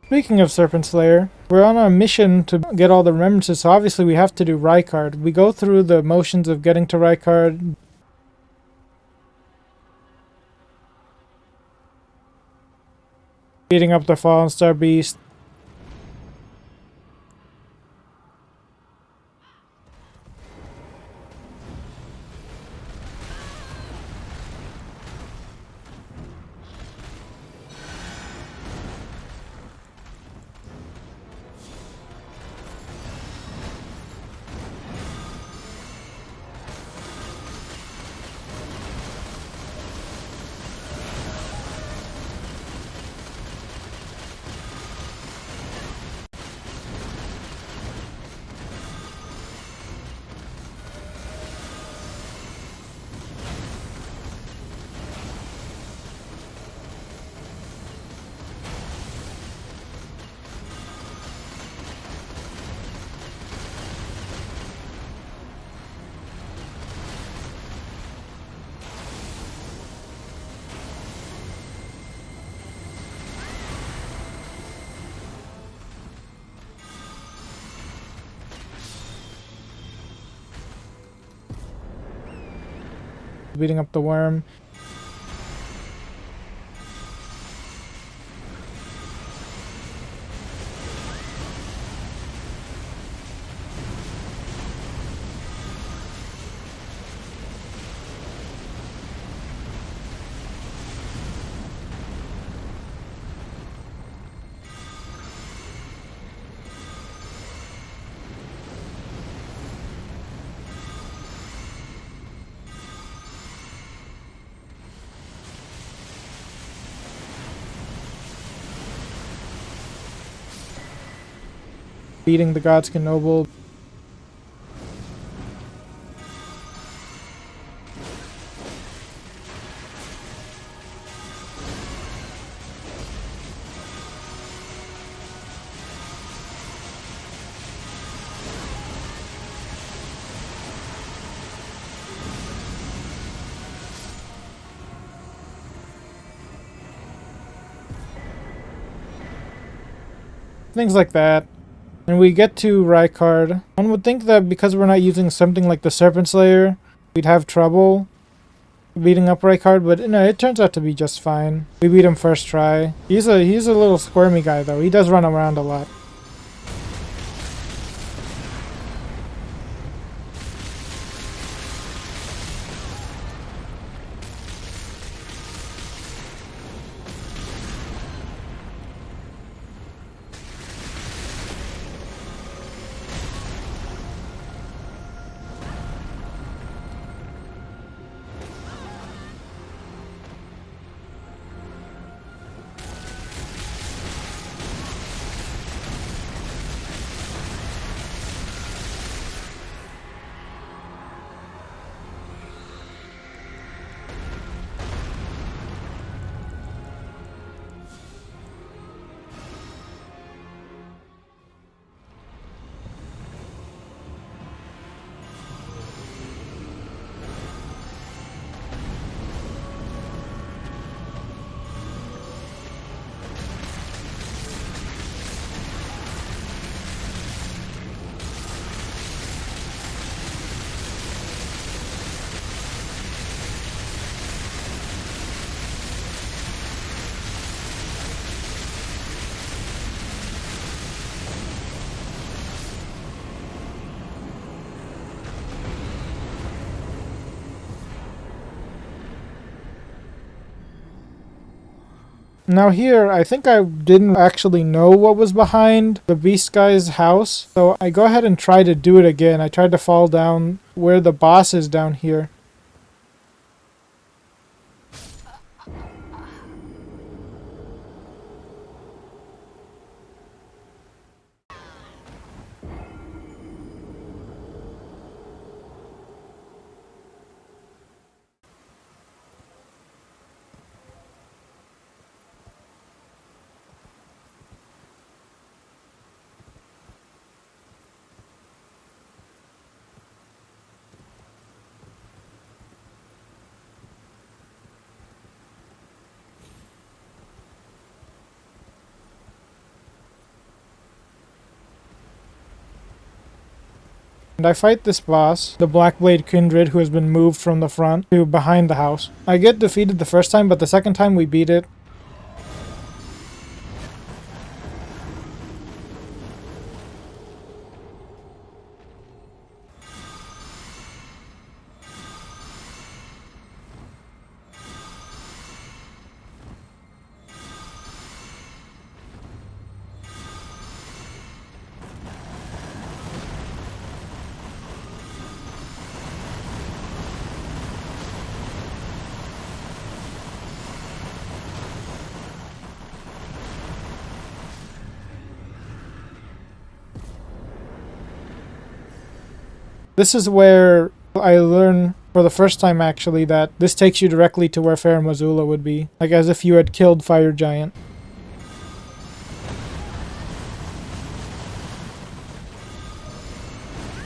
Speaking of Serpent Slayer, we're on a mission to get all the remembrances, so obviously we have to do Rykard. We go through the motions of getting to Rykard. Beating up the Fallen Star Beast. Beating up the worm. beating the Godskin Noble. Things like that. And we get to Rykard. One would think that because we're not using something like the Serpent Slayer, we'd have trouble beating up Rykard, but no, it turns out to be just fine. We beat him first try. He's a little squirmy guy though. He does run around a lot. Now here, I think I didn't actually know what was behind the beast guy's house, so I go ahead and try to do it again. I tried to fall down where the boss is down here. And I fight this boss, the Blackblade Kindred, who has been moved from the front to behind the house. I get defeated the first time, but the second time we beat it. This is where I learn for the first time actually that this takes you directly to where Farum Azula would be, like as if you had killed Fire Giant.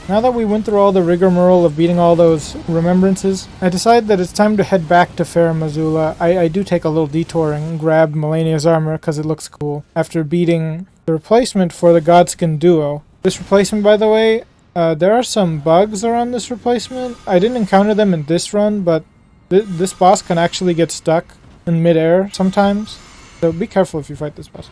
Now that we went through all the rigmarole of beating all those remembrances, I decide that it's time to head back to Farum Azula. I do take a little detour and grab Melania's armor because it looks cool, after beating the replacement for the Godskin duo. This replacement, by the way, there are some bugs around this replacement. I didn't encounter them in this run, but this boss can actually get stuck in midair sometimes, so be careful if you fight this boss.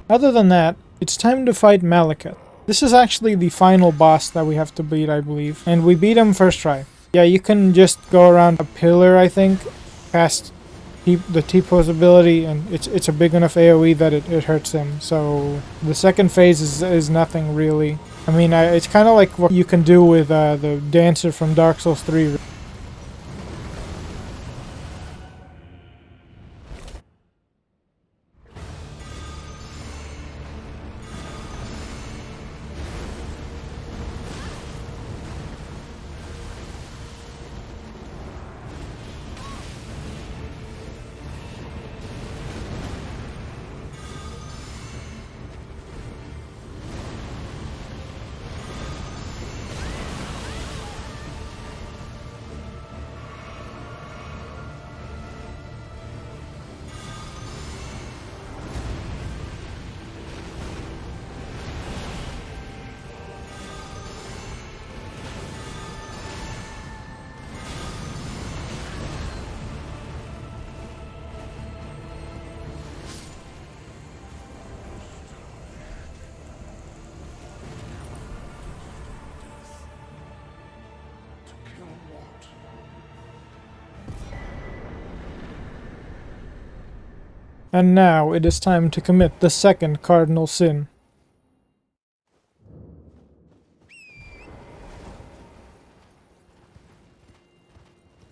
Other than that, it's time to fight Malekith. This is actually the final boss that we have to beat, I believe. And we beat him first try. Yeah, you can just go around a pillar, I think, past the T-pose ability, and it's a big enough AoE that it hurts him. So the second phase is nothing really. I mean, it's kind of like what you can do with the dancer from Dark Souls 3. And now it is time to commit the second cardinal sin.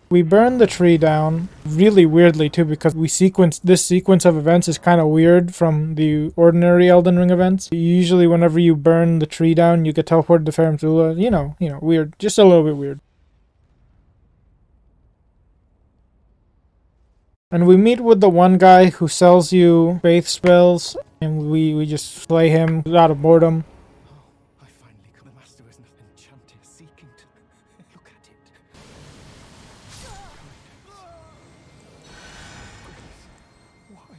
We burn the tree down, really weirdly too, because this sequence of events is kind of weird from the ordinary Elden Ring events. Usually whenever you burn the tree down, you get teleported to Farum Zula. You know, weird. Just a little bit weird. And we meet with the one guy who sells you faith spells, and we just slay him out of boredom. I finally come. The master is not enchanted, seeking to look at it. Why?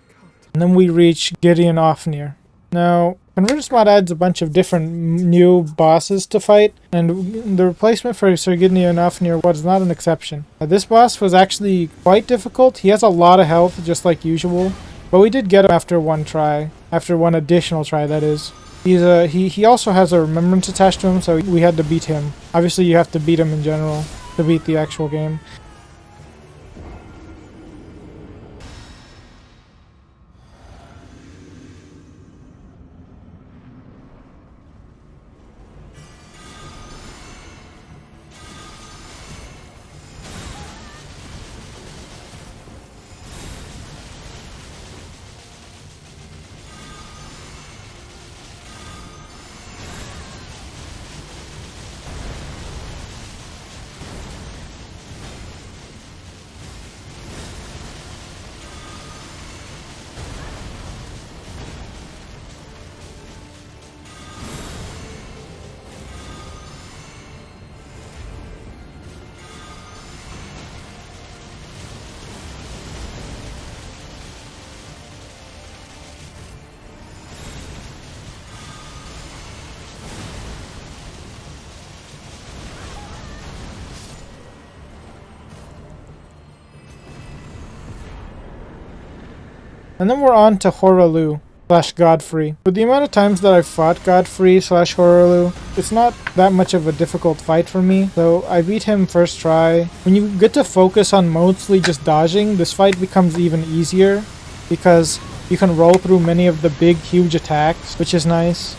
Can't. And then we reach Gideon Ofnir. Now, Convergence mod adds a bunch of different new bosses to fight, and the replacement for Sir Gideon Ofnir was not an exception. This boss was actually quite difficult. He has a lot of health, just like usual, but we did get him after one try. After one additional try, that is. He also has a remembrance attached to him, so we had to beat him. Obviously, you have to beat him in general to beat the actual game. And then we're on to Horalu / Godfrey. With the amount of times that I've fought Godfrey / Horalu, it's not that much of a difficult fight for me, so I beat him first try. When you get to focus on mostly just dodging, this fight becomes even easier, because you can roll through many of the big, huge attacks, which is nice.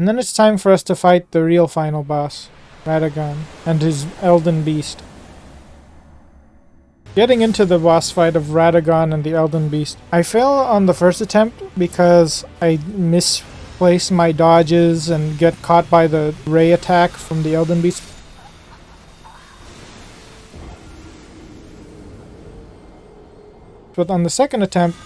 And then it's time for us to fight the real final boss, Radagon, and his Elden Beast. Getting into the boss fight of Radagon and the Elden Beast, I fail on the first attempt because I misplace my dodges and get caught by the ray attack from the Elden Beast. But on the second attempt,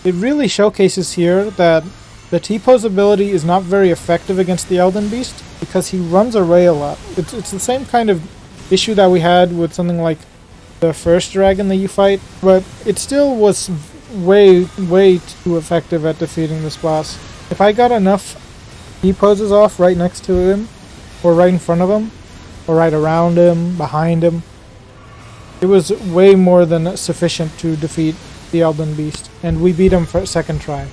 it really showcases here that the T-pose ability is not very effective against the Elden Beast because he runs away a lot. It's the same kind of issue that we had with something like the first dragon that you fight, but it still was way too effective at defeating this boss. If I got enough T-poses off right next to him, or right in front of him, or right around him, behind him, it was way more than sufficient to defeat the Elden Beast, and we beat him for a second try.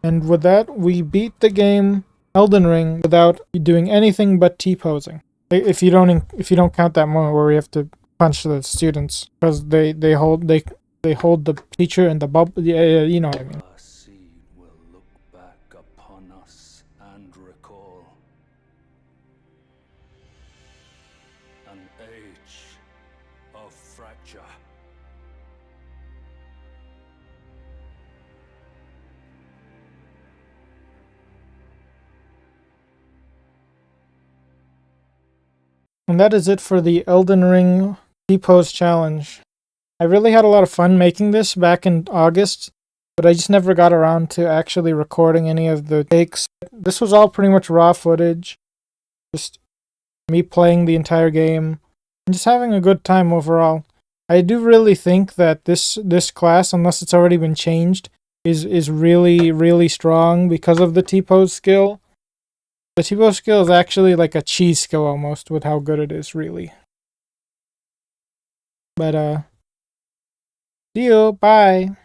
And with that, we beat the game Elden Ring without doing anything but T-posing. If you don't count that moment where we have to punch the students because they hold the teacher in the bubble. Yeah, you know what I mean. Our seed will look back upon us and recall. An age of fracture. And that is it for the Elden Ring T-Pose challenge. I really had a lot of fun making this back in August, but I just never got around to actually recording any of the takes. This was all pretty much raw footage, just me playing the entire game, and just having a good time overall. I do really think that this class, unless it's already been changed, is really, really strong because of the T-Pose skill. The T-Pose skill is actually like a cheese skill almost with how good it is, really. But, see you, bye!